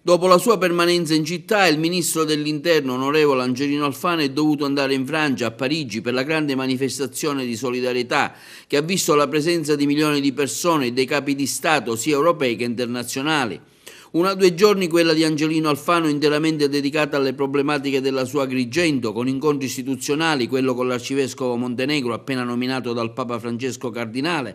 Dopo la sua permanenza in città, il ministro dell'Interno, onorevole Angelino Alfano, è dovuto andare in Francia, a Parigi, per la grande manifestazione di solidarietà che ha visto la presenza di milioni di persone e dei capi di Stato sia europei che internazionali. Una 2 giorni quella di Angelino Alfano interamente dedicata alle problematiche della sua Agrigento, con incontri istituzionali, quello con l'arcivescovo Montenegro appena nominato dal Papa Francesco Cardinale,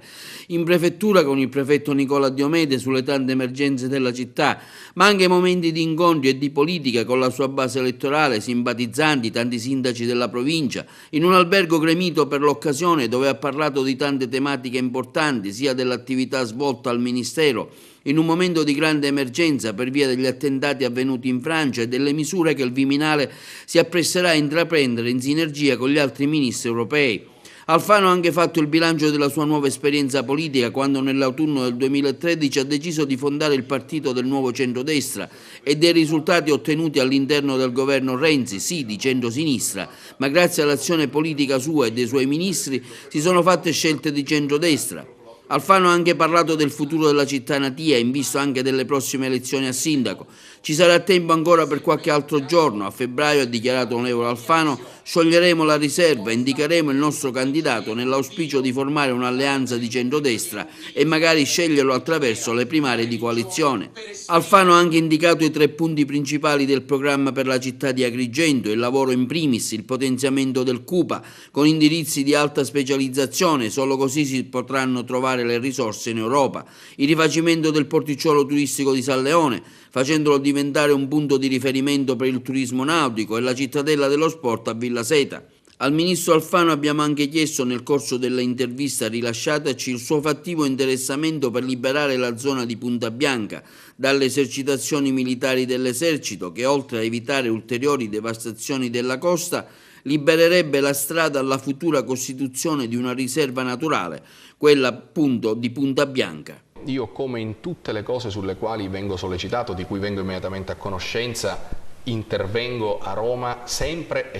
in prefettura con il prefetto Nicola Diomede sulle tante emergenze della città, ma anche momenti di incontri e di politica con la sua base elettorale, simpatizzanti, tanti sindaci della provincia, in un albergo gremito per l'occasione dove ha parlato di tante tematiche importanti, sia dell'attività svolta al Ministero, in un momento di grande emergenza per via degli attentati avvenuti in Francia e delle misure che il Viminale si appresserà a intraprendere in sinergia con gli altri ministri europei. Alfano ha anche fatto il bilancio della sua nuova esperienza politica quando nell'autunno del 2013 ha deciso di fondare il partito del nuovo centrodestra e dei risultati ottenuti all'interno del governo Renzi, sì di centrosinistra, ma grazie all'azione politica sua e dei suoi ministri si sono fatte scelte di centrodestra. Alfano ha anche parlato del futuro della città natia, in vista anche delle prossime elezioni a sindaco. Ci sarà tempo ancora per qualche altro giorno. A febbraio, ha dichiarato l'onorevole Alfano, scioglieremo la riserva e indicheremo il nostro candidato nell'auspicio di formare un'alleanza di centrodestra e magari sceglierlo attraverso le primarie di coalizione. Alfano ha anche indicato i 3 punti principali del programma per la città di Agrigento: il lavoro in primis, il potenziamento del CUPA con indirizzi di alta specializzazione, solo così si potranno trovare le risorse in Europa, il rifacimento del porticciolo turistico di San Leone, facendolo diventare un punto di riferimento per il turismo nautico, e la cittadella dello sport a Villa Seta. Al ministro Alfano abbiamo anche chiesto nel corso dell'intervista rilasciataci il suo fattivo interessamento per liberare la zona di Punta Bianca dalle esercitazioni militari dell'esercito che, oltre a evitare ulteriori devastazioni della costa, libererebbe la strada alla futura costituzione di una riserva naturale, quella appunto di Punta Bianca. Io, come in tutte le cose sulle quali vengo sollecitato, di cui vengo immediatamente a conoscenza, intervengo a Roma sempre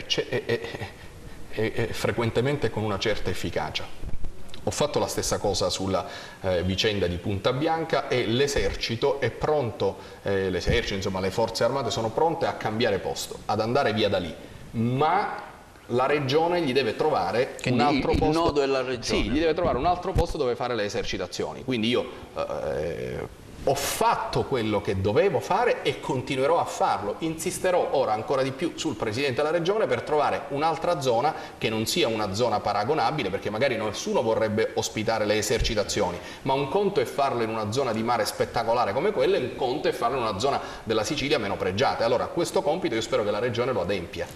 e frequentemente con una certa efficacia. Ho fatto la stessa cosa sulla vicenda di Punta Bianca e l'esercito è pronto, insomma le forze armate sono pronte a cambiare posto, ad andare via da lì, ma la regione gli deve trovare un altro posto. Il nodo è la regione. Sì, gli deve trovare un altro posto dove fare le esercitazioni. Quindi io ho fatto quello che dovevo fare e continuerò a farlo. Insisterò ora ancora di più sul Presidente della Regione per trovare un'altra zona che non sia una zona paragonabile, perché magari nessuno vorrebbe ospitare le esercitazioni, ma un conto è farlo in una zona di mare spettacolare come quella e un conto è farlo in una zona della Sicilia meno pregiata. Allora questo compito io spero che la Regione lo adempia.